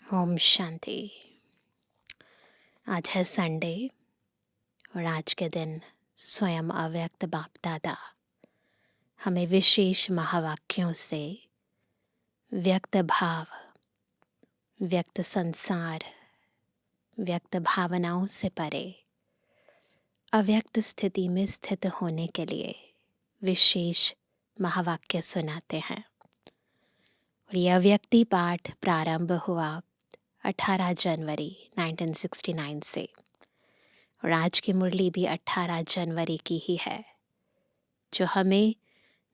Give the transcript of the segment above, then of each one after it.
ओम शांति। आज है संडे और आज के दिन स्वयं अव्यक्त बाप दादा हमें विशेष महावाक्यों से व्यक्त भाव, व्यक्त संसार, व्यक्त भावनाओं से परे अव्यक्त स्थिति में स्थित होने के लिए विशेष महावाक्य सुनाते हैं। और यह अव्यक्ति पाठ प्रारंभ हुआ 18 जनवरी 1969 से और आज की मुरली भी 18 जनवरी की ही है, जो हमें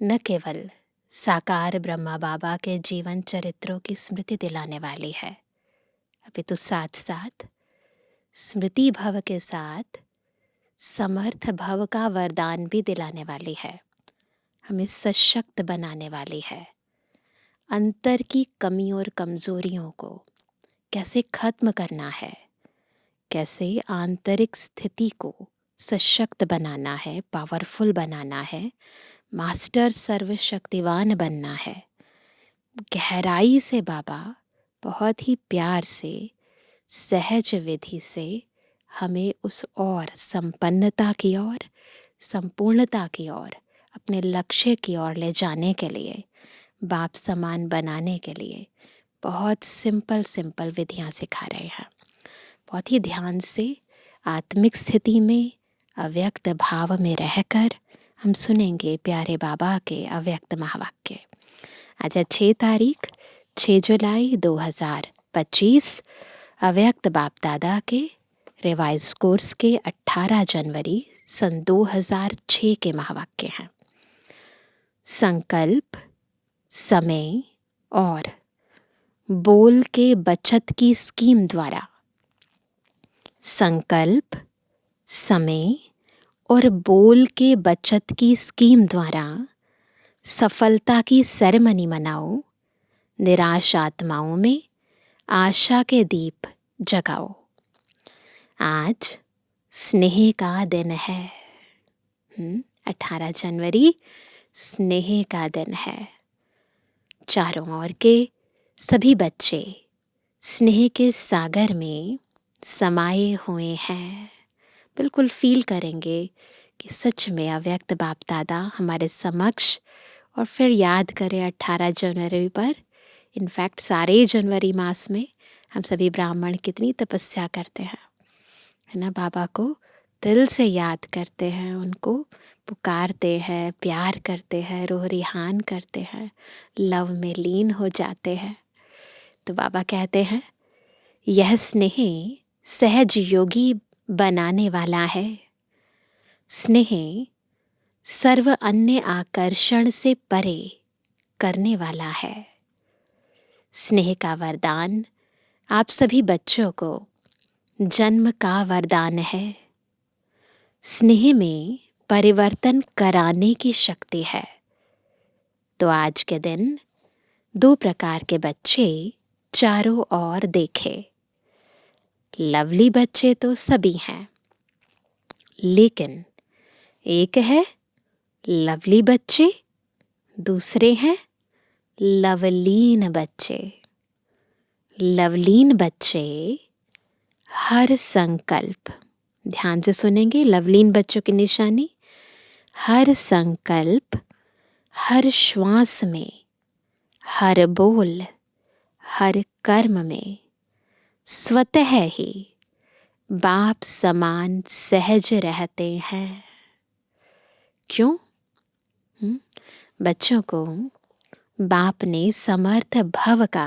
न केवल साकार ब्रह्मा बाबा के जीवन चरित्रों की स्मृति दिलाने वाली है, अभी तो साथ साथ स्मृति भव के साथ समर्थ भव का वरदान भी दिलाने वाली है। हमें सशक्त बनाने वाली है। अंतर की कमी और कमजोरियों को कैसे खत्म करना है, कैसे आंतरिक स्थिति को सशक्त बनाना है, पावरफुल बनाना है, मास्टर सर्वशक्तिवान बनना है। गहराई से बाबा बहुत ही प्यार से, सहज विधि से हमें उस और संपन्नता की ओर, संपूर्णता की ओर, अपने लक्ष्य की ओर ले जाने के लिए, बाप समान बनाने के लिए बहुत सिंपल विधियां सिखा रहे हैं। बहुत ही ध्यान से आत्मिक स्थिति में अव्यक्त भाव में रहकर हम सुनेंगे प्यारे बाबा के अव्यक्त महावाक्य। आज है 6 तारीख 6 जुलाई 2025, अव्यक्त बाप दादा के रिवाइज कोर्स के 18 जनवरी सन 2006 के महावाक्य हैं। संकल्प, समय और बोल के बचत की स्कीम द्वारा, संकल्प, समय और बोल के बचत की स्कीम द्वारा सफलता की सेरेमनी मनाओ। निराश आत्माओं में आशा के दीप जगाओ। आज स्नेह का दिन है। 18 जनवरी स्नेह का दिन है। चारों ओर के सभी बच्चे स्नेह के सागर में समाये हुए हैं। बिल्कुल फील करेंगे कि सच में अव्यक्त बाप दादा हमारे समक्ष, और फिर याद करें 18 जनवरी पर, इनफैक्ट सारे जनवरी मास में हम सभी ब्राह्मण कितनी तपस्या करते हैं, है ना। बाबा को दिल से याद करते हैं, उनको पुकारते हैं, प्यार करते हैं, रोह रिहान करते हैं, लव में लीन हो जाते हैं। तो बाबा कहते हैं यह स्नेह सहज योगी बनाने वाला है। स्नेह सर्व अन्य आकर्षण से परे करने वाला है। स्नेह का वरदान आप सभी बच्चों को जन्म का वरदान है। स्नेह में परिवर्तन कराने की शक्ति है। तो आज के दिन 2 प्रकार के बच्चे चारों ओर देखे। लवली बच्चे तो सभी हैं, लेकिन एक है लवली बच्चे, दूसरे हैं लवलीन बच्चे। लवलीन बच्चे हर संकल्प, ध्यान से सुनेंगे, लवलीन बच्चों की निशानी हर संकल्प, हर श्वास में, हर बोल, हर कर्म में स्वतः ही बाप समान सहज रहते हैं। क्यों? बच्चों को बाप ने समर्थ भव का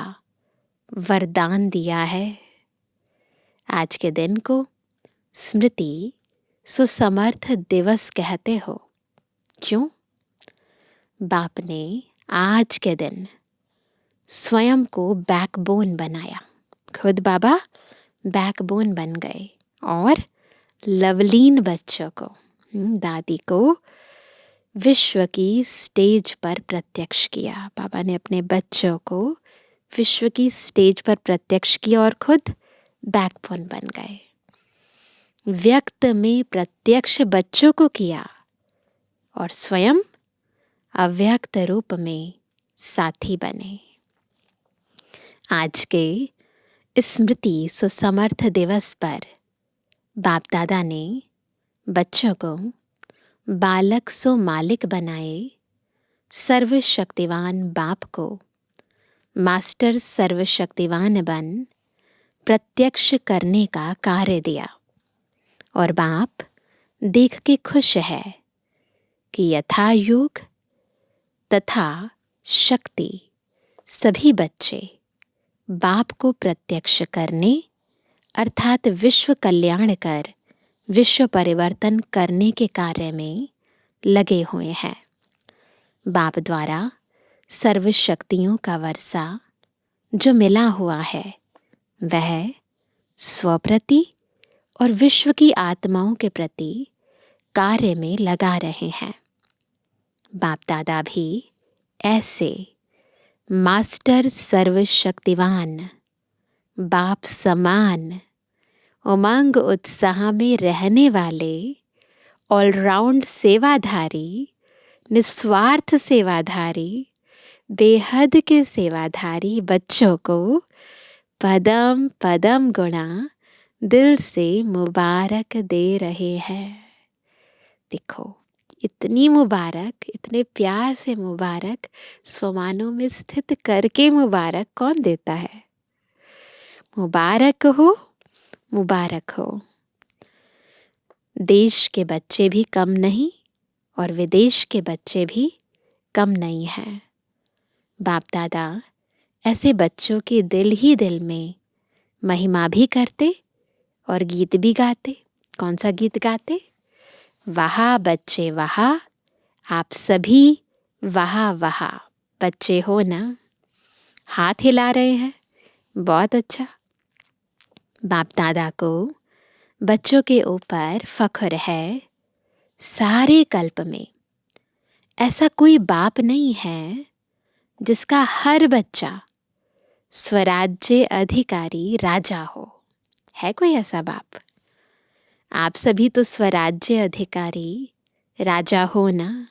वरदान दिया है। आज के दिन को स्मृति सुसमर्थ दिवस कहते हो। क्यों? बाप ने आज के दिन स्वयं को बैकबोन बनाया। खुद बाबा बैकबोन बन गए और लवलीन बच्चों को, दादी को विश्व की स्टेज पर प्रत्यक्ष किया। बाबा ने अपने बच्चों को विश्व की स्टेज पर प्रत्यक्ष किया और खुद बैकबोन बन गए। व्यक्त में प्रत्यक्ष बच्चों को किया और स्वयं अव्यक्त रूप में साथी बने। आज के स्मृति सुसमर्थ दिवस पर बाप दादा ने बच्चों को बालक सो मालिक बनाए, सर्वशक्तिवान बाप को मास्टर सर्वशक्तिवान बन प्रत्यक्ष करने का कार्य दिया। और बाप देख के खुश है कि यथा योग तथा शक्ति सभी बच्चे बाप को प्रत्यक्ष करने अर्थात विश्व कल्याण कर विश्व परिवर्तन करने के कार्य में लगे हुए हैं। बाप द्वारा सर्व शक्तियों का वर्षा जो मिला हुआ है वह स्वप्रति और विश्व की आत्माओं के प्रति कार्य में लगा रहे हैं। बाप दादा भी ऐसे मास्टर सर्वशक्तिवान बाप समान उमंग उत्साह में रहने वाले ऑलराउंड सेवाधारी, निस्वार्थ सेवाधारी, बेहद के सेवाधारी बच्चों को पदम पदम गुणा दिल से मुबारक दे रहे हैं। देखो, इतनी मुबारक, इतने प्यार से मुबारक स्वमानों में स्थित करके मुबारक कौन देता है? मुबारक हो, मुबारक हो। देश के बच्चे भी कम नहीं और विदेश के बच्चे भी कम नहीं हैं। बाप दादा ऐसे बच्चों के दिल ही दिल में महिमा भी करते और गीत भी गाते। कौन सा गीत गाते? वहा बच्चे वहा, आप सभी वहा वहा। बच्चे हो ना? हाथ हिला रहे हैं, बहुत अच्छा। बाप दादा को बच्चों के ऊपर फख्र है। सारे कल्प में ऐसा कोई बाप नहीं है जिसका हर बच्चा स्वराज्य अधिकारी राजा हो। है कोई ऐसा बाप? आप सभी तो स्वराज्य अधिकारी राजा हो ना?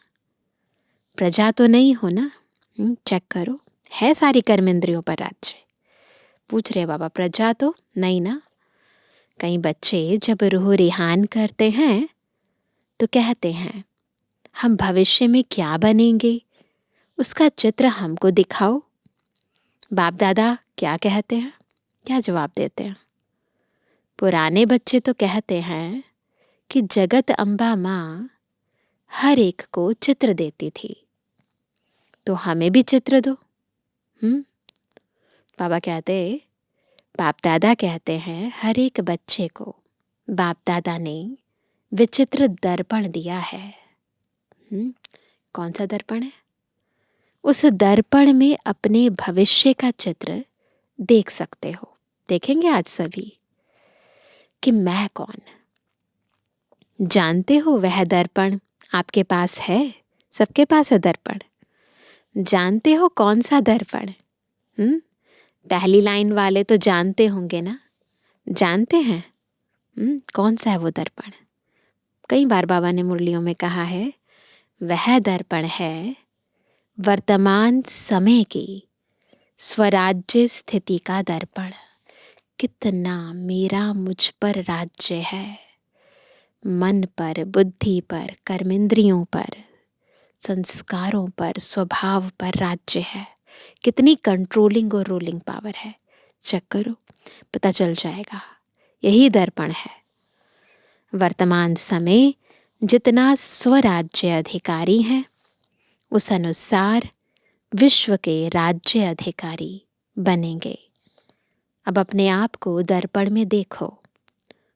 प्रजा तो नहीं हो ना? चेक करो, है सारी कर्मेंद्रियों पर राज्य? पूछ रहे बाबा, प्रजा तो नहीं ना? कई बच्चे जब रूह रिहान करते हैं तो कहते हैं हम भविष्य में क्या बनेंगे, उसका चित्र हमको दिखाओ। बाप दादा क्या कहते हैं? क्या जवाब देते हैं? पुराने बच्चे तो कहते हैं कि जगत अम्बा माँ हर एक को चित्र देती थी, तो हमें भी चित्र दो। बाबा कहते, बाप दादा कहते हैं हर एक बच्चे को बाप दादा ने विचित्र दर्पण दिया है। कौन सा दर्पण है? उस दर्पण में अपने भविष्य का चित्र देख सकते हो। देखेंगे आज सभी कि मैं कौन? जानते हो वह दर्पण आपके पास है? सबके पास है दर्पण। जानते हो कौन सा दर्पण? पहली लाइन वाले तो जानते होंगे ना? जानते हैं कौन सा है वो दर्पण? कई बार बाबा ने मुरलियों में कहा है, वह दर्पण है वर्तमान समय की स्वराज्य स्थिति का दर्पण। कितना मेरा मुझ पर राज्य है, मन पर, बुद्धि पर, कर्मेंद्रियों पर, संस्कारों पर, स्वभाव पर राज्य है। कितनी कंट्रोलिंग और रूलिंग पावर है। चेक करो, पता चल जाएगा। यही दर्पण है। वर्तमान समय जितना स्वराज्य अधिकारी है उस अनुसार विश्व के राज्य अधिकारी बनेंगे। अब अपने आप को दर्पण में देखो।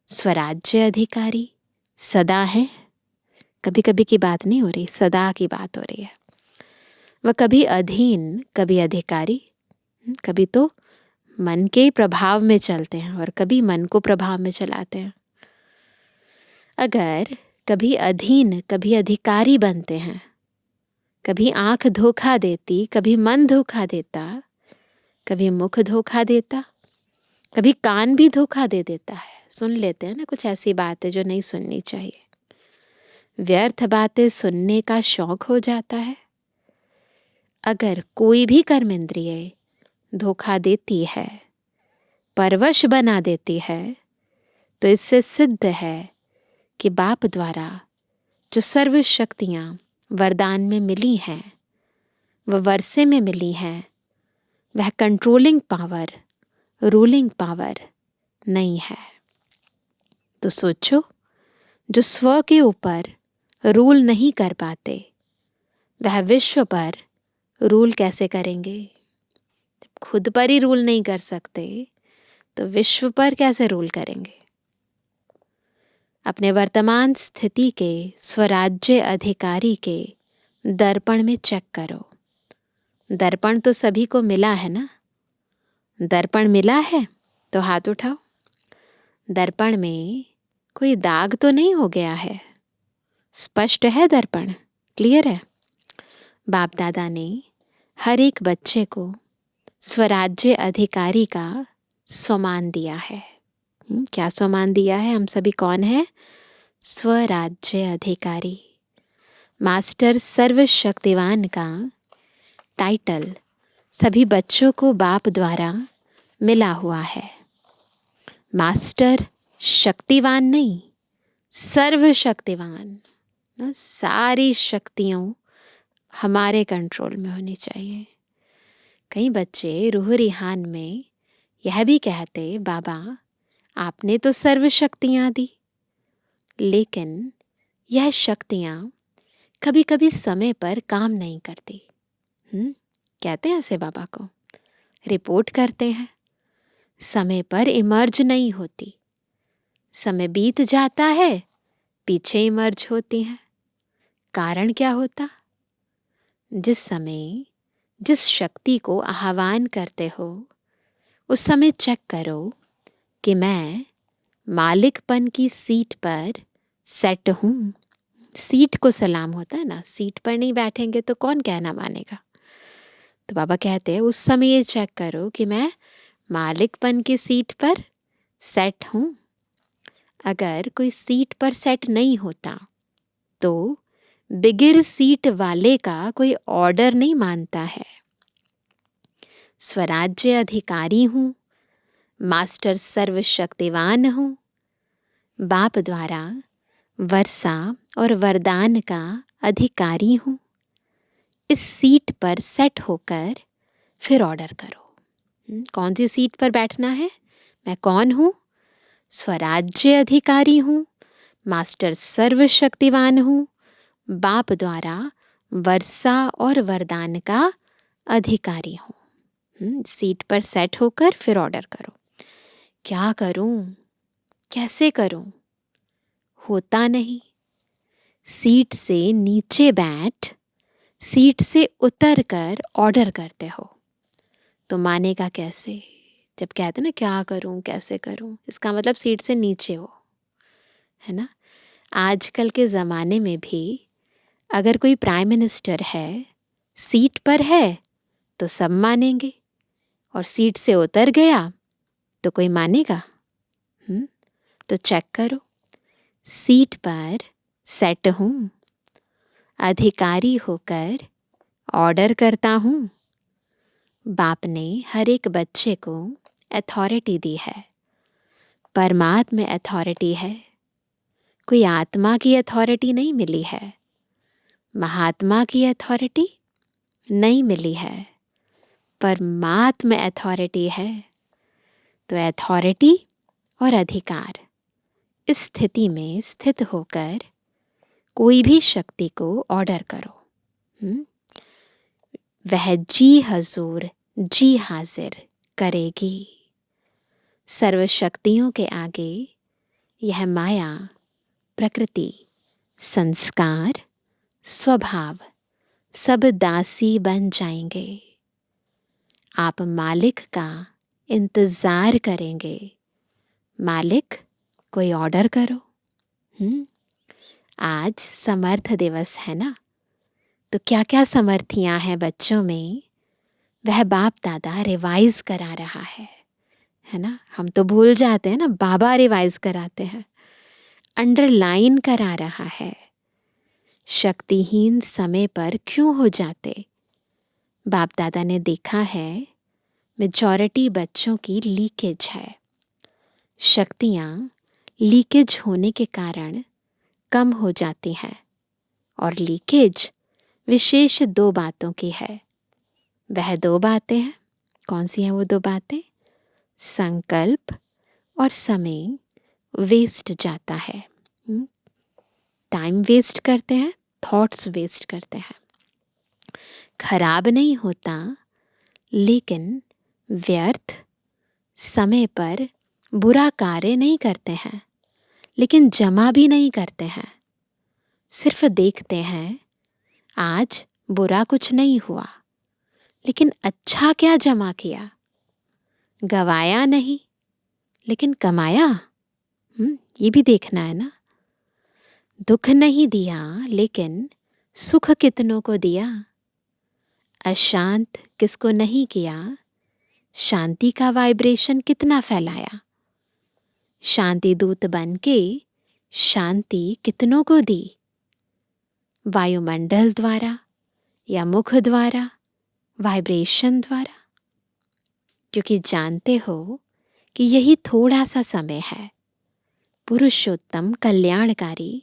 स्वराज्य अधिकारी सदा है, कभी कभी की बात नहीं हो रही, सदा की बात हो रही है। वह कभी अधीन, कभी अधिकारी, कभी तो मन के प्रभाव में चलते हैं और कभी मन को प्रभाव में चलाते हैं। अगर कभी अधीन, कभी अधिकारी बनते हैं, कभी आंख धोखा देती, कभी मन धोखा देता, कभी मुख धोखा देता, कभी कान भी धोखा दे देता है। सुन लेते हैं ना कुछ ऐसी बातें जो नहीं सुननी चाहिए। व्यर्थ बातें सुनने का शौक हो जाता है। अगर कोई भी कर्मेंद्रिय धोखा देती है, परवश बना देती है, तो इससे सिद्ध है कि बाप द्वारा जो सर्व शक्तियाँ वरदान में मिली हैं, वह वर्षे में मिली हैं, वह कंट्रोलिंग पावर, रूलिंग पावर नहीं है। तो सोचो, जो स्व के ऊपर रूल नहीं कर पाते, वह विश्व पर रूल कैसे करेंगे? जब खुद पर ही रूल नहीं कर सकते तो विश्व पर कैसे रूल करेंगे? अपने वर्तमान स्थिति के स्वराज्य अधिकारी के दर्पण में चेक करो। दर्पण तो सभी को मिला है ना? दर्पण मिला है तो हाथ उठाओ। दर्पण में कोई दाग तो नहीं हो गया है? स्पष्ट है दर्पण? क्लियर है? बाप दादा ने हर एक बच्चे को स्वराज्य अधिकारी का सम्मान दिया है। क्या सम्मान दिया है? हम सभी कौन है? स्वराज्य अधिकारी। मास्टर सर्वशक्तिवान का टाइटल सभी बच्चों को बाप द्वारा मिला हुआ है। मास्टर शक्तिवान नहीं, सर्वशक्तिवान। सारी शक्तियों हमारे कंट्रोल में होनी चाहिए। कई बच्चे रूह रिहान में यह भी कहते, बाबा आपने तो सर्व शक्तियाँ दी, लेकिन यह शक्तियाँ कभी कभी समय पर काम नहीं करती। कहते हैं ऐसे बाबा को, रिपोर्ट करते हैं, समय पर इमर्ज नहीं होती। समय बीत जाता है, पीछे इमर्ज होती हैं। कारण क्या होता? जिस समय जिस शक्ति को आह्वान करते हो, उस समय चेक करो कि मैं मालिकपन की सीट पर सेट हूँ। सीट को सलाम होता है ना, सीट पर नहीं बैठेंगे तो कौन कहना मानेगा। तो बाबा कहते हैं उस समय ये चेक करो कि मैं मालिकपन की सीट पर सेट हूँ। अगर कोई सीट पर सेट नहीं होता तो बिगिर सीट वाले का कोई ऑर्डर नहीं मानता है। स्वराज्य अधिकारी हूँ, मास्टर सर्वशक्तिवान हूँ, बाप द्वारा वर्षा और वरदान का अधिकारी हूँ। इस सीट पर सेट होकर फिर ऑर्डर करो। कौन सी सीट पर बैठना है? मैं कौन हूँ? स्वराज्य अधिकारी हूँ, मास्टर सर्वशक्तिवान हूँ, बाप द्वारा वर्षा और वरदान का अधिकारी हूँ। सीट पर सेट होकर फिर ऑर्डर करो। क्या करूं? कैसे करूं? होता नहीं। सीट से नीचे बैठ, सीट से उतर कर ऑर्डर करते हो तो मानेगा कैसे? जब कहते ना क्या करूं, कैसे करूं, इसका मतलब सीट से नीचे हो, है ना? आजकल के ज़माने में भी अगर कोई प्राइम मिनिस्टर है, सीट पर है तो सब मानेंगे, और सीट से उतर गया तो कोई मानेगा? तो चेक करो, सीट पर सेट हूँ, अधिकारी होकर ऑर्डर करता हूँ। बाप ने हर एक बच्चे को अथॉरिटी दी है। परमात्मा अथॉरिटी है, कोई आत्मा की अथॉरिटी नहीं मिली है, महात्मा की अथॉरिटी नहीं मिली है, परमात्मा अथॉरिटी है। तो अथॉरिटी और अधिकार, इस स्थिति में स्थित होकर कोई भी शक्ति को ऑर्डर करो। वह जी हजूर, जी हाजिर करेगी। सर्व शक्तियों के आगे यह माया, प्रकृति, संस्कार, स्वभाव सब दासी बन जाएंगे। आप मालिक का इंतजार करेंगे। मालिक कोई ऑर्डर करो। आज समर्थ दिवस है ना, तो क्या क्या समर्थियां हैं बच्चों में, वह बाप दादा रिवाइज करा रहा है ना? हम तो भूल जाते हैं ना, बाबा रिवाइज कराते हैं, अंडरलाइन करा रहा है। शक्तिहीन समय पर क्यों हो जाते? बाप दादा ने देखा है मेजॉरिटी बच्चों की लीकेज है। शक्तियाँ लीकेज होने के कारण कम हो जाती हैं और लीकेज विशेष 2 बातों की है। वह 2 बातें हैं। कौन सी हैं वो 2 बातें? संकल्प और समय वेस्ट जाता है। टाइम वेस्ट करते हैं, थॉट्स वेस्ट करते हैं। खराब नहीं होता, लेकिन व्यर्थ समय पर बुरा कार्य नहीं करते हैं, लेकिन जमा भी नहीं करते हैं। सिर्फ देखते हैं, आज बुरा कुछ नहीं हुआ, लेकिन अच्छा क्या जमा किया? गवाया नहीं, लेकिन कमाया। ये भी देखना है ना। दुख नहीं दिया, लेकिन सुख कितनों को दिया। अशांत किसको नहीं किया, शांति का वाइब्रेशन कितना फैलाया। शांति दूत बन के शांति कितनों को दी। वायुमंडल द्वारा या मुख द्वारा, वाइब्रेशन द्वारा। क्योंकि जानते हो कि यही थोड़ा सा समय है, पुरुषोत्तम कल्याणकारी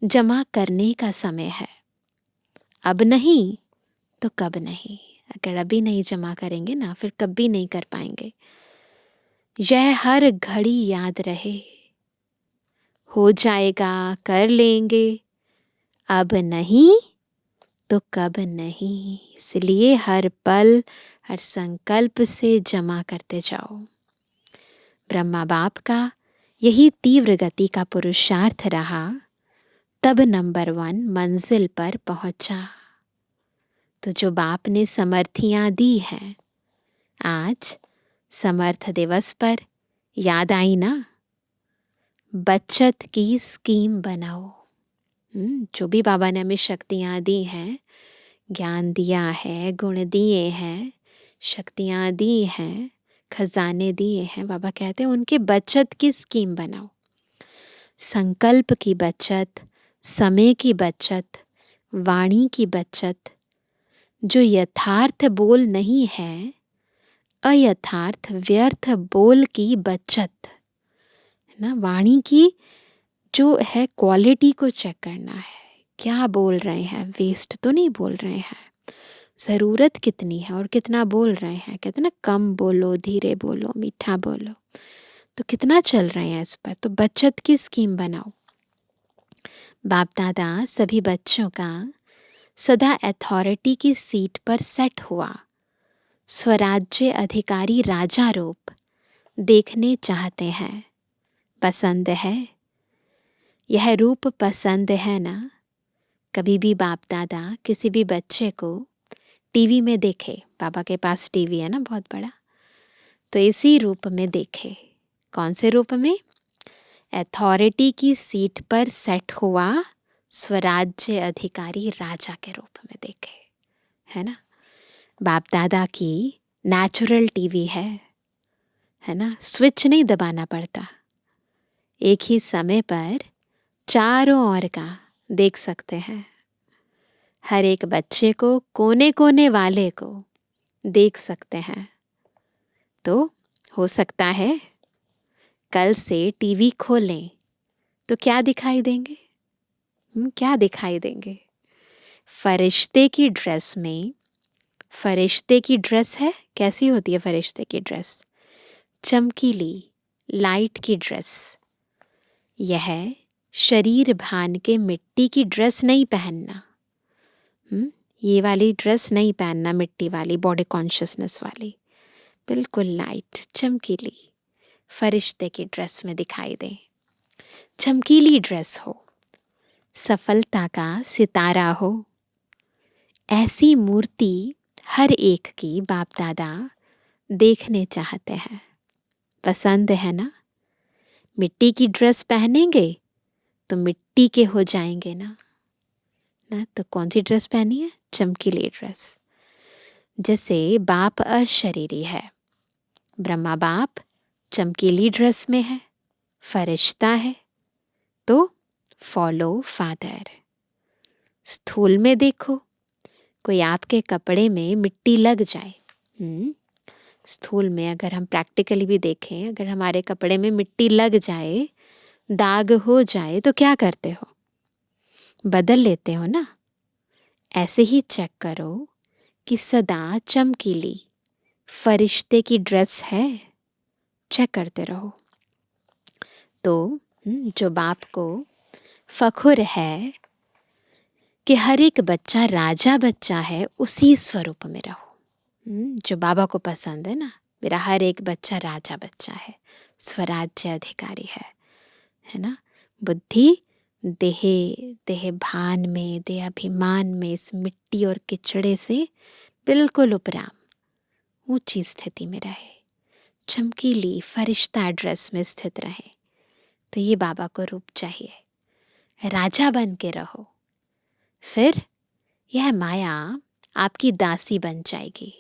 जमा करने का समय है। अब नहीं तो कब नहीं। अगर अभी नहीं जमा करेंगे ना, फिर कभी नहीं कर पाएंगे। यह हर घड़ी याद रहे, हो जाएगा, कर लेंगे, अब नहीं तो कब नहीं। इसलिए हर पल, हर संकल्प से जमा करते जाओ। ब्रह्मा बाप का यही तीव्र गति का पुरुषार्थ रहा, तब नंबर 1 मंजिल पर पहुंचा। तो जो बाप ने समर्थियां दी हैं, आज समर्थ दिवस पर याद आई ना। बचत की स्कीम बनाओ। जो भी बाबा ने हमें शक्तियां दी हैं, ज्ञान दिया है, गुण दिए हैं, शक्तियां दी हैं, खजाने दिए हैं, बाबा कहते हैं उनके बचत की स्कीम बनाओ। संकल्प की बचत, समय की बचत, वाणी की बचत। जो यथार्थ बोल नहीं है, अयथार्थ व्यर्थ बोल की बचत है ना। वाणी की जो है क्वालिटी को चेक करना है। क्या बोल रहे हैं, वेस्ट तो नहीं बोल रहे हैं। ज़रूरत कितनी है और कितना बोल रहे हैं। कहते ना, कम बोलो, धीरे बोलो, मीठा बोलो। तो कितना चल रहे हैं इस पर। तो बचत की स्कीम बनाओ। बाप दादा सभी बच्चों का सदा अथॉरिटी की सीट पर सेट हुआ स्वराज्य अधिकारी राजा रूप देखने चाहते हैं। पसंद है यह रूप, पसंद है ना। कभी भी बाप दादा किसी भी बच्चे को टीवी में देखे, पापा के पास टीवी है ना बहुत बड़ा, तो इसी रूप में देखे। कौन से रूप में? अथॉरिटी की सीट पर सेट हुआ स्वराज्य अधिकारी राजा के रूप में देखे, है ना। बाप दादा की नेचुरल टीवी है ना। स्विच नहीं दबाना पड़ता, एक ही समय पर चारों ओर का देख सकते हैं। हर एक बच्चे को, कोने कोने वाले को देख सकते हैं। तो हो सकता है कल से टीवी खोलें तो क्या दिखाई देंगे? क्या दिखाई देंगे? फरिश्ते की ड्रेस में, फरिश्ते की ड्रेस है, कैसी होती है फरिश्ते की ड्रेस? चमकीली, लाइट की ड्रेस। यह शरीर भान के मिट्टी की ड्रेस नहीं पहनना। ये वाली ड्रेस नहीं पहनना, मिट्टी वाली, बॉडी कॉन्शियसनेस वाली। बिल्कुल लाइट, चमकीली, फरिश्ते की ड्रेस में दिखाई दे। चमकीली ड्रेस हो, सफलता का सितारा हो। ऐसी मूर्ति हर एक की बाप दादा देखने चाहते हैं। पसंद है ना। मिट्टी की ड्रेस पहनेंगे तो मिट्टी के हो जाएंगे ना। तो कौन सी ड्रेस पहनी है? चमकीली ड्रेस। जैसे बाप अशरीरी है, ब्रह्मा बाप चमकीली ड्रेस में है, फरिश्ता है, तो फॉलो फादर। स्थूल में देखो, कोई आपके कपड़े में मिट्टी लग जाए, स्थूल में अगर हम प्रैक्टिकली भी देखें, अगर हमारे कपड़े में मिट्टी लग जाए, दाग हो जाए तो क्या करते हो? बदल लेते हो ना। ऐसे ही चेक करो कि सदा चमकीली फरिश्ते की ड्रेस है। चेक करते रहो। तो जो बाप को फख्र है कि हर एक बच्चा राजा बच्चा है, उसी स्वरूप में रहो। जो बाबा को पसंद है ना, मेरा हर एक बच्चा राजा बच्चा है, स्वराज्य अधिकारी है ना। बुद्धि देह देह भान में, देह अभिमान में इस मिट्टी और किचड़े से बिल्कुल उपराम ऊंची स्थिति में रहे, चमकीली फरिश्ता ड्रेस में स्थित रहे। तो ये बाबा को रूप चाहिए। राजा बन के रहो, फिर यह माया आपकी दासी बन जाएगी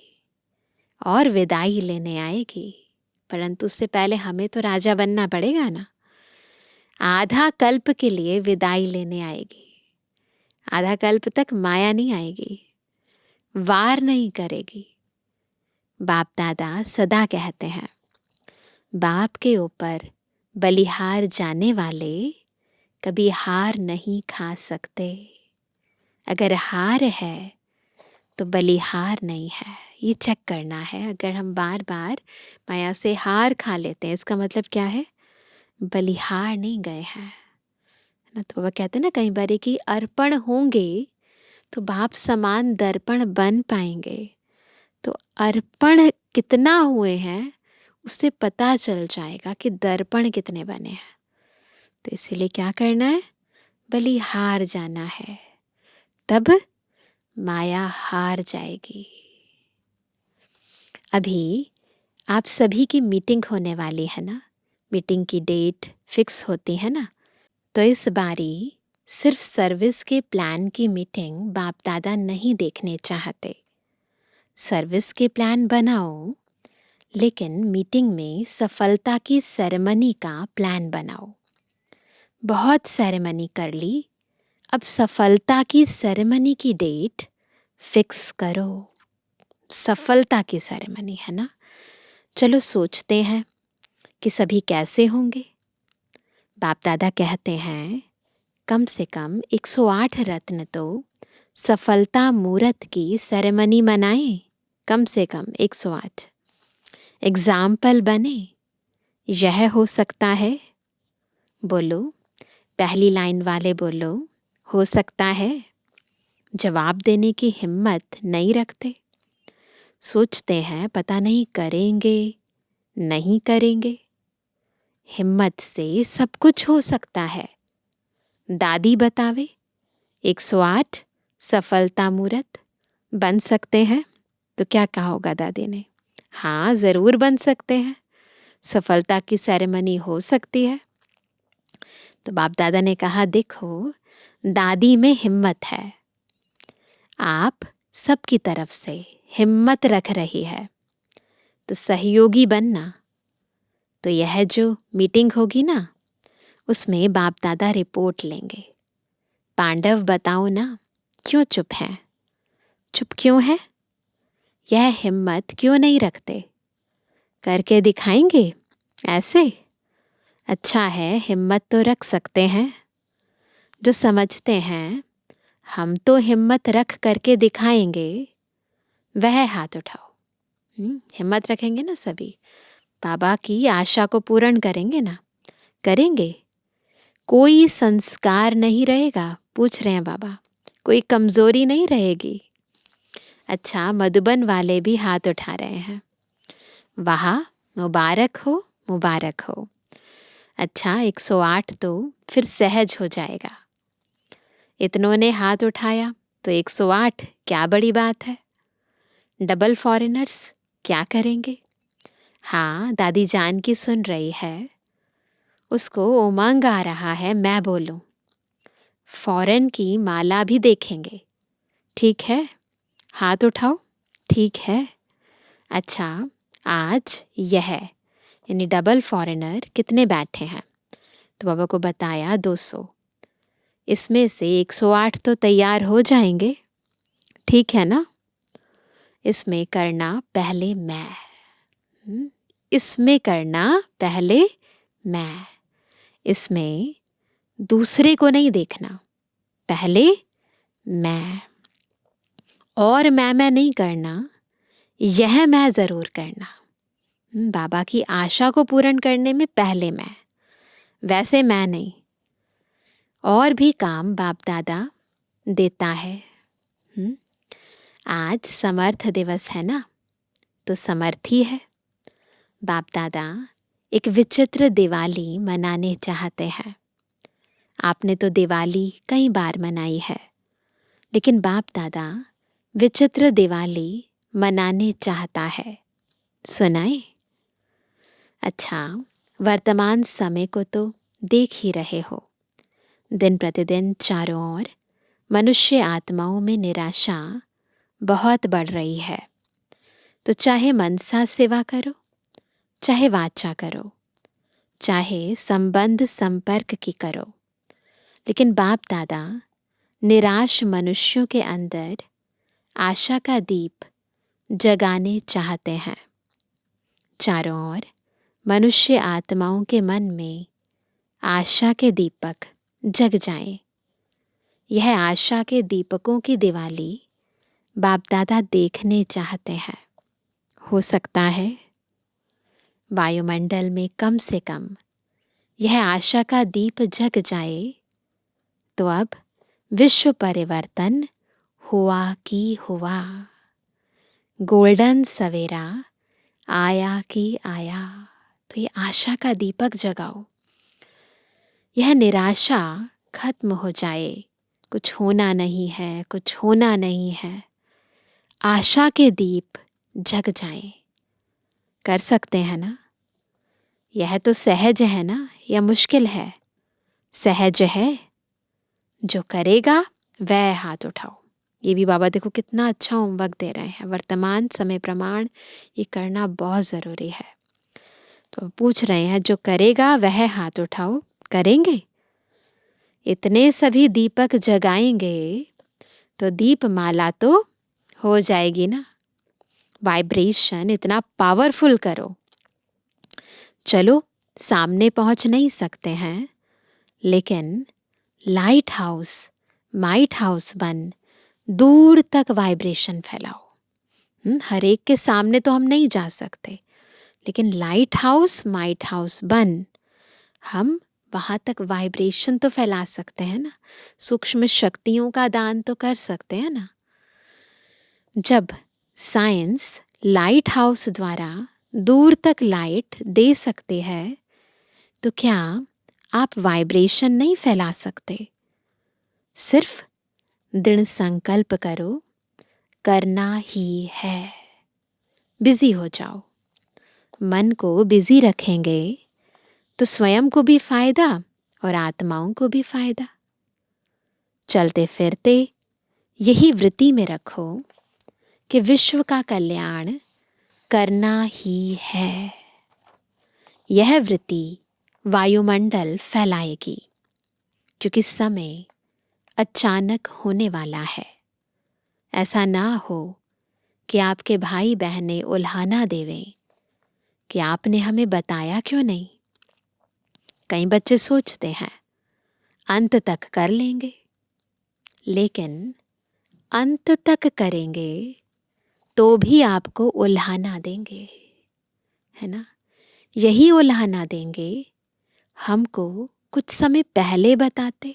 और विदाई लेने आएगी। परंतु उससे पहले हमें तो राजा बनना पड़ेगा ना। आधा कल्प के लिए विदाई लेने आएगी। आधा कल्प तक माया नहीं आएगी, वार नहीं करेगी। बाप दादा सदा कहते हैं, बाप के ऊपर बलिहार जाने वाले कभी हार नहीं खा सकते। अगर हार है तो बलिहार नहीं है। ये चेक करना है। अगर हम बार बार माया से हार खा लेते हैं, इसका मतलब क्या है? बलिहार नहीं गए हैं ना। तो बाबा कहते हैं ना कई बार कि अर्पण होंगे तो बाप समान दर्पण बन पाएंगे। तो अर्पण कितना हुए हैं उससे पता चल जाएगा कि दर्पण कितने बने हैं। तो इसीलिए क्या करना है? बलिहार जाना है, तब माया हार जाएगी। अभी आप सभी की मीटिंग होने वाली है ना। मीटिंग की डेट फिक्स होती है ना। तो इस बारी सिर्फ सर्विस के प्लान की मीटिंग बाप दादा नहीं देखने चाहते। सर्विस के प्लान बनाओ, लेकिन मीटिंग में सफलता की सेरेमनी का प्लान बनाओ। बहुत सेरेमनी कर ली, अब सफलता की सेरेमनी की डेट फिक्स करो। सफलता की सेरेमनी है ना। चलो सोचते हैं कि सभी कैसे होंगे। बाप दादा कहते हैं कम से कम 108 रत्न तो सफलता मुहूर्त की सेरेमनी मनाएं। कम से कम 108 एग्जाम्पल बने। यह हो सकता है? बोलो, पहली लाइन वाले बोलो, हो सकता है। जवाब देने की हिम्मत नहीं रखते। सोचते हैं पता नहीं करेंगे नहीं करेंगे। हिम्मत से सब कुछ हो सकता है। दादी बतावे 108 सफलता मुहूर्त बन सकते हैं। तो क्या कहा होगा दादी ने? हाँ, ज़रूर बन सकते हैं। सफलता की सेरेमनी हो सकती है। तो बाप दादा ने कहा, देखो दादी में हिम्मत है, आप सबकी तरफ से हिम्मत रख रही है, तो सहयोगी बनना। तो यह जो मीटिंग होगी ना, उसमें बाप दादा रिपोर्ट लेंगे। पांडव बताओ ना, क्यों चुप हैं? चुप क्यों है? यह हिम्मत क्यों नहीं रखते? करके दिखाएंगे ऐसे? अच्छा है, हिम्मत तो रख सकते हैं। जो समझते हैं हम तो हिम्मत रख करके दिखाएंगे, वह हाथ उठाओ। हिम्मत रखेंगे ना सभी, बाबा की आशा को पूर्ण करेंगे ना? करेंगे। कोई संस्कार नहीं रहेगा, पूछ रहे हैं बाबा, कोई कमजोरी नहीं रहेगी। अच्छा, मधुबन वाले भी हाथ उठा रहे हैं। वाह, मुबारक हो, मुबारक हो। अच्छा, 108 तो फिर सहज हो जाएगा। इतनों ने हाथ उठाया तो 108 क्या बड़ी बात है। डबल फॉरेनर्स क्या करेंगे? हाँ, दादी जान की सुन रही है, उसको उमंग आ रहा है, मैं बोलूं। फॉरेन की माला भी देखेंगे। ठीक है, हाथ उठाओ। ठीक है। अच्छा, आज यह यानी डबल फॉरेनर कितने बैठे हैं? तो बाबा को बताया 200। इसमें से 108 तो तैयार हो जाएंगे। ठीक है ना? इसमें करना पहले मैं। इसमें करना पहले मैं, इसमें दूसरे को नहीं देखना, पहले मैं, और मैं नहीं करना, यह मैं ज़रूर करना। बाबा की आशा को पूर्ण करने में पहले मैं, वैसे मैं नहीं। और भी काम बाप दादा देता है। आज समर्थ दिवस है ना, तो समर्थी है। बाप दादा एक विचित्र दिवाली मनाने चाहते हैं। आपने तो दिवाली कई बार मनाई है, लेकिन बाप दादा विचित्र दिवाली मनाने चाहता है। सुनाए? अच्छा, वर्तमान समय को तो देख ही रहे हो। दिन प्रतिदिन चारों ओर मनुष्य आत्माओं में निराशा बहुत बढ़ रही है। तो चाहे मनसा सेवा करो, चाहे वाचा करो, चाहे संबंध संपर्क की करो, लेकिन बाप दादा निराश मनुष्यों के अंदर आशा का दीप जगाने चाहते हैं। चारों ओर मनुष्य आत्माओं के मन में आशा के दीपक जग जाएं। यह आशा के दीपकों की दिवाली बाप दादा देखने चाहते हैं। हो सकता है वायुमंडल में कम से कम यह आशा का दीप जग जाए, तो अब विश्व परिवर्तन हुआ कि हुआ। गोल्डन सवेरा आया कि आया। तो ये आशा का दीपक जगाओ, यह निराशा खत्म हो जाए। कुछ होना नहीं है, कुछ होना नहीं है। आशा के दीप जग जाएं। कर सकते हैं ना? यह तो सहज है ना, या मुश्किल है? सहज है। जो करेगा वह हाथ उठाओ। ये भी बाबा देखो कितना अच्छा होमवर्क दे रहे हैं। वर्तमान समय प्रमाण ये करना बहुत ज़रूरी है। तो पूछ रहे हैं जो करेगा वह हाथ उठाओ। करेंगे? इतने सभी दीपक जगाएंगे तो दीप माला तो हो जाएगी ना। वाइब्रेशन इतना पावरफुल करो। चलो सामने पहुंच नहीं सकते हैं, लेकिन लाइट हाउस माइट हाउस बन दूर तक वाइब्रेशन फैलाओ। हर एक के सामने तो हम नहीं जा सकते, लेकिन लाइट हाउस माइट हाउस बन हम वहाँ तक वाइब्रेशन तो फैला सकते हैं ना। सूक्ष्म शक्तियों का दान तो कर सकते हैं ना। जब साइंस लाइट हाउस द्वारा दूर तक लाइट दे सकते हैं, तो क्या आप वाइब्रेशन नहीं फैला सकते? सिर्फ दृढ़ संकल्प करो, करना ही है। बिजी हो जाओ। मन को बिजी रखेंगे तो स्वयं को भी फायदा और आत्माओं को भी फायदा। चलते फिरते यही वृत्ति में रखो कि विश्व का कल्याण करना ही है। यह वृत्ति वायुमंडल फैलाएगी, क्योंकि समय अचानक होने वाला है। ऐसा ना हो कि आपके भाई बहनें उल्हाना देवें कि आपने हमें बताया क्यों नहीं। कई बच्चे सोचते हैं अंत तक कर लेंगे, लेकिन अंत तक करेंगे तो भी आपको उल्हाना देंगे, है ना। यही उल्हाना देंगे। हमको कुछ समय पहले बताते,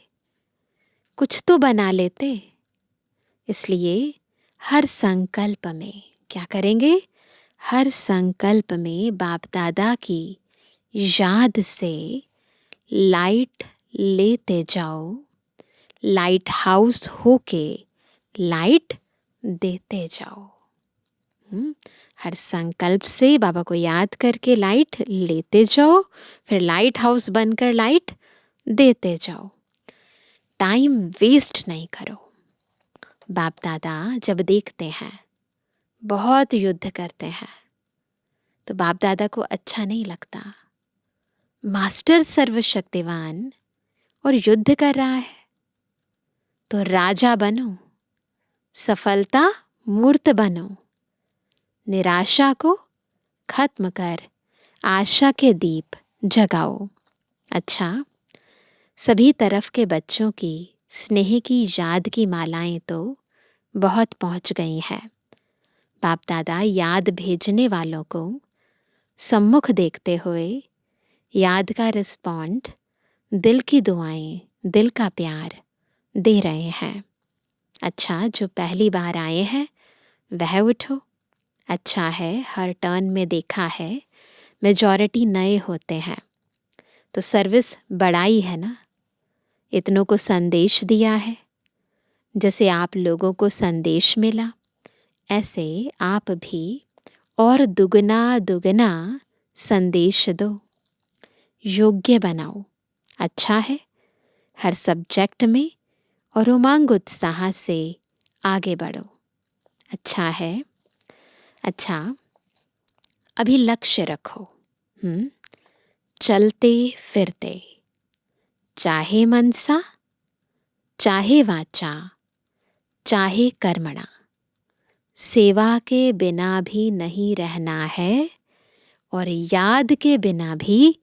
कुछ तो बना लेते। इसलिए हर संकल्प में क्या करेंगे? हर संकल्प में बाप दादा की याद से लाइट लेते जाओ। लाइट हाउस होके लाइट देते जाओ। हर संकल्प से बाबा को याद करके लाइट लेते जाओ, फिर लाइट हाउस बनकर लाइट देते जाओ। टाइम वेस्ट नहीं करो। बाप दादा जब देखते हैं बहुत युद्ध करते हैं, तो बाप दादा को अच्छा नहीं लगता। मास्टर सर्वशक्तिवान और युद्ध कर रहा है, तो राजा बनो, सफलता मूर्त बनो, निराशा को खत्म कर आशा के दीप जगाओ। अच्छा, सभी तरफ के बच्चों की स्नेह की याद की मालाएं तो बहुत पहुंच गई हैं। बाप दादा याद भेजने वालों को सम्मुख देखते हुए याद का रिस्पॉन्ड, दिल की दुआएं, दिल का प्यार दे रहे हैं। अच्छा, जो पहली बार आए हैं वह उठो। अच्छा है, हर टर्न में देखा है मेजॉरिटी नए होते हैं, तो सर्विस बढ़ाई है ना। इतनों को संदेश दिया है, जैसे आप लोगों को संदेश मिला ऐसे आप भी और दुगना दुगना संदेश दो, योग्य बनाओ। अच्छा है, हर सब्जेक्ट में और उमंग उत्साह से आगे बढ़ो। अच्छा है। अच्छा, अभी लक्ष्य रखो। चलते फिरते, चाहे मनसा, चाहे वाचा, चाहे कर्मणा, सेवा के बिना भी नहीं रहना है और याद के बिना भी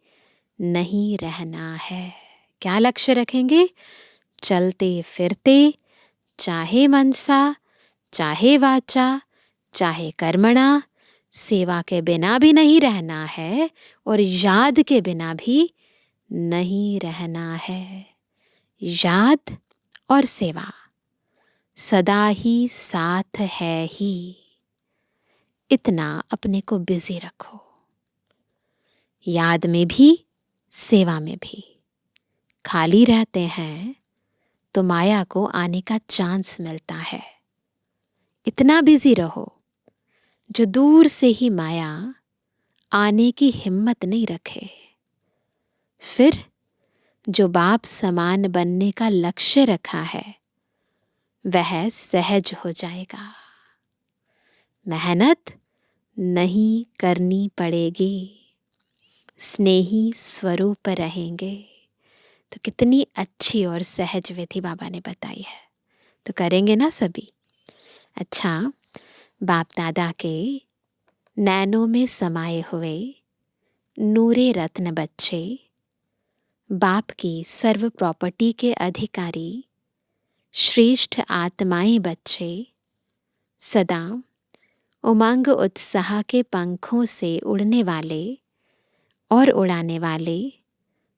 नहीं रहना है। क्या लक्ष्य रखेंगे? चलते फिरते, चाहे मनसा, चाहे वाचा, चाहे कर्मणा, सेवा के बिना भी नहीं रहना है और याद के बिना भी नहीं रहना है। याद और सेवा सदा ही साथ है ही। इतना अपने को बिजी रखो, याद में भी सेवा में भी। खाली रहते हैं तो माया को आने का चांस मिलता है। इतना बिजी रहो जो दूर से ही माया आने की हिम्मत नहीं रखे। फिर जो बाप समान बनने का लक्ष्य रखा है वह सहज हो जाएगा। मेहनत नहीं करनी पड़ेगी, स्नेही स्वरूप रहेंगे। तो कितनी अच्छी और सहज विधि बाबा ने बताई है, तो करेंगे ना सभी। अच्छा, बाप दादा के नैनों में समाये हुए नूरे रत्न बच्चे, बाप की सर्व प्रॉपर्टी के अधिकारी, श्रेष्ठ आत्माएं बच्चे, सदा उमंग उत्साह के पंखों से उड़ने वाले और उड़ाने वाले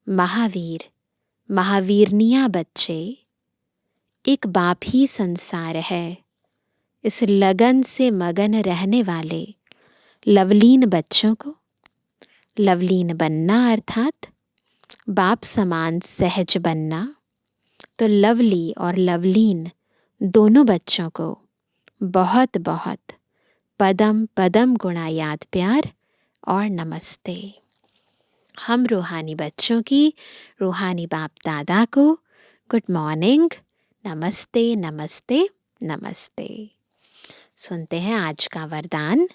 महावीर महावीरनिया बच्चे, एक बाप ही संसार है, इस लगन से मगन रहने वाले लवलीन बच्चों को लवलीन बनना अर्थात बाप समान सहज बनना। तो लवली और लवलीन दोनों बच्चों को बहुत बहुत पदम पदम गुणा याद प्यार और नमस्ते। हम रूहानी बच्चों की रूहानी बाप दादा को गुड मॉर्निंग, नमस्ते नमस्ते नमस्ते। सुनते हैं आज का वरदान।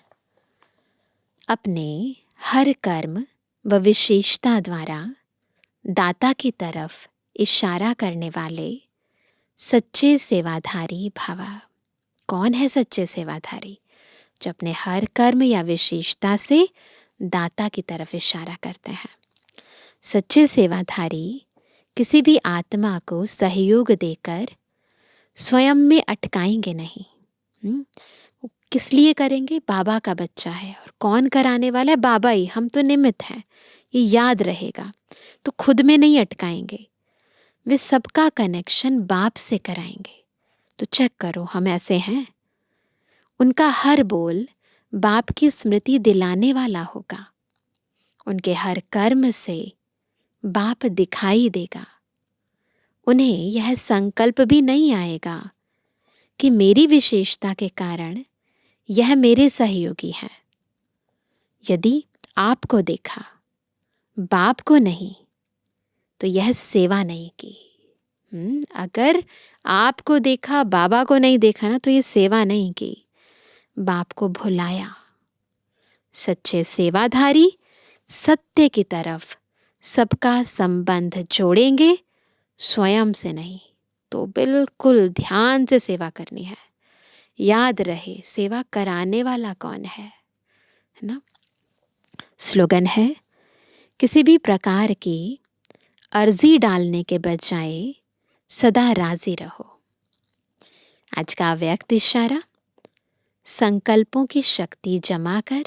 अपने हर कर्म व विशेषता द्वारा दाता की तरफ इशारा करने वाले सच्चे सेवाधारी भव। कौन है सच्चे सेवाधारी? जो अपने हर कर्म या विशेषता से दाता की तरफ इशारा करते हैं। सच्चे सेवाधारी किसी भी आत्मा को सहयोग देकर स्वयं में अटकाएंगे नहीं। किस लिए करेंगे? बाबा का बच्चा है और कौन कराने वाला है? बाबा ही। हम तो निमित्त हैं, ये याद रहेगा। तो खुद में नहीं अटकाएंगे, वे सबका कनेक्शन बाप से कराएंगे। तो चेक करो, हम ऐसे हैं। उनका हर बोल बाप की स्मृति दिलाने वाला होगा। उनके हर कर्म से बाप दिखाई देगा। उन्हें यह संकल्प भी नहीं आएगा कि मेरी विशेषता के कारण यह मेरे सहयोगी हैं। यदि आपको देखा, बाप को नहीं, तो यह सेवा नहीं की। अगर आपको देखा, बाबा को नहीं देखा ना, तो यह सेवा नहीं की, बाप को भुलाया। सच्चे सेवाधारी सत्य की तरफ सबका संबंध जोड़ेंगे, स्वयं से नहीं। तो बिल्कुल ध्यान से सेवा करनी है। याद रहे सेवा कराने वाला कौन है ना। स्लोगन है, किसी भी प्रकार की अर्जी डालने के बजाय सदा राजी रहो। आज का व्यक्त इशारा, संकल्पों की शक्ति जमा कर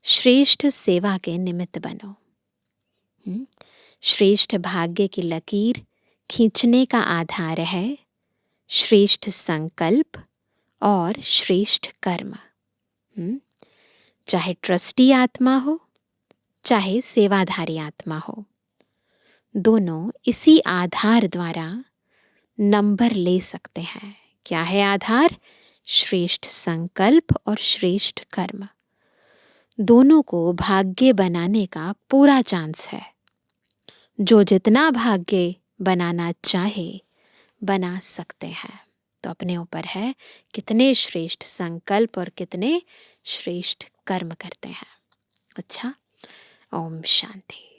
श्रेष्ठ सेवा के निमित्त बनो। श्रेष्ठ भाग्य की लकीर खींचने का आधार है श्रेष्ठ संकल्प और श्रेष्ठ कर्म। चाहे ट्रस्टी आत्मा हो, चाहे सेवाधारी आत्मा हो, दोनों इसी आधार द्वारा नंबर ले सकते हैं। क्या है आधार? श्रेष्ठ संकल्प और श्रेष्ठ कर्म। दोनों को भाग्य बनाने का पूरा चांस है। जो जितना भाग्य बनाना चाहे बना सकते हैं। तो अपने ऊपर है कितने श्रेष्ठ संकल्प और कितने श्रेष्ठ कर्म करते हैं। अच्छा, ओम शांति।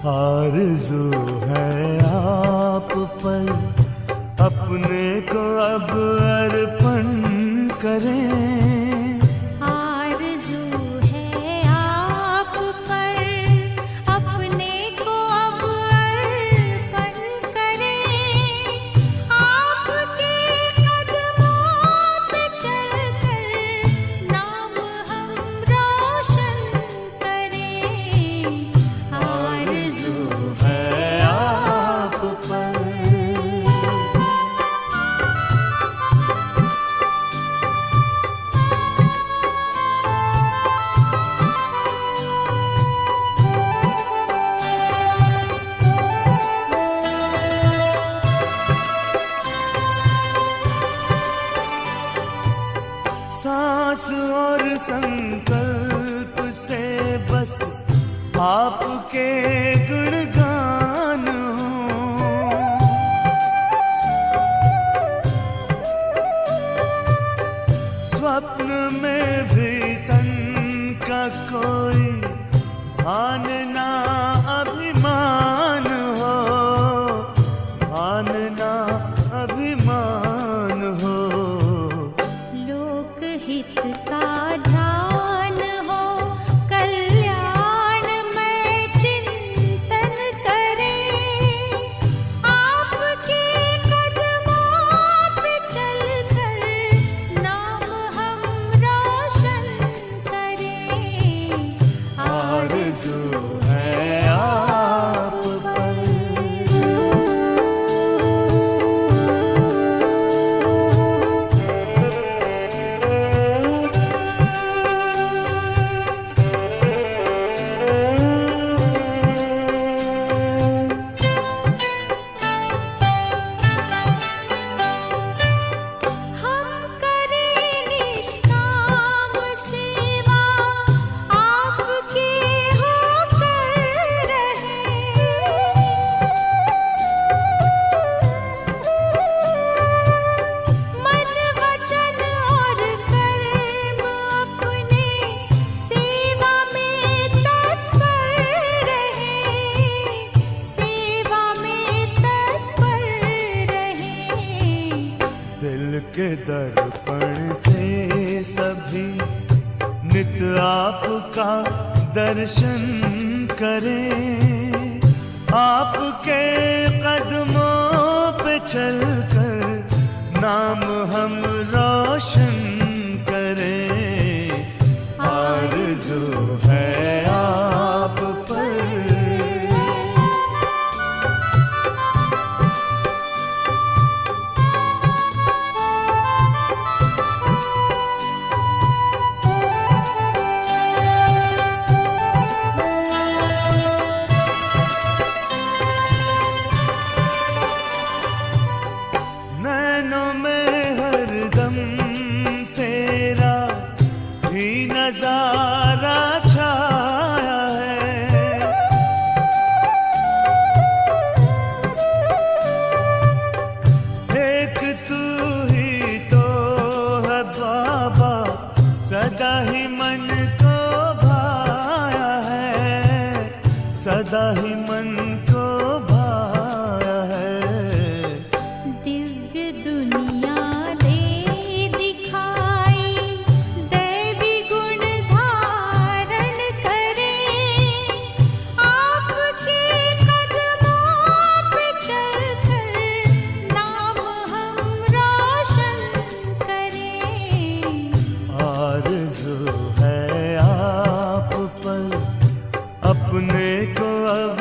आरज़ू है आप पर अपने को अब अर्पण करें। आरज़ू है आप पर अपने को अब अर्पण करें। आपके कदमों पे चलकर नाम हम रोशन करें। आरज़ू है आप पर सांस और संकल्प से बस आपके गुणगान हो। स्वप्न में भी तन का कोई भान ना अभिमान हो, भान ना अभिमान हो। लोकहित का ध्यान हो, कल्याण में चिंतन करें। आपके कदमों पे चलकर नाम हम रोशन करें। आरज़ू है आप पर हम करें निष्काम सेवा, आपके होकर रहें। मन वचन और कर्म अपने सेवा में तत्पर रहें। सेवा में तत्पर रहें। दिल के दर्पण से सभी नित आपका दर्शन करें। आपके कदमों पे चलकर नाम हम रोशन करें। आरज़ू है आप पर नैनों में हर सदा ही मन को भाया है। दिव्य दुनिया दे दिखाई, दैवी गुण धारण करें, आपके कदमों पे चलकर नाम हम रोशन करें। आरज़ू है आप पर अपने को अब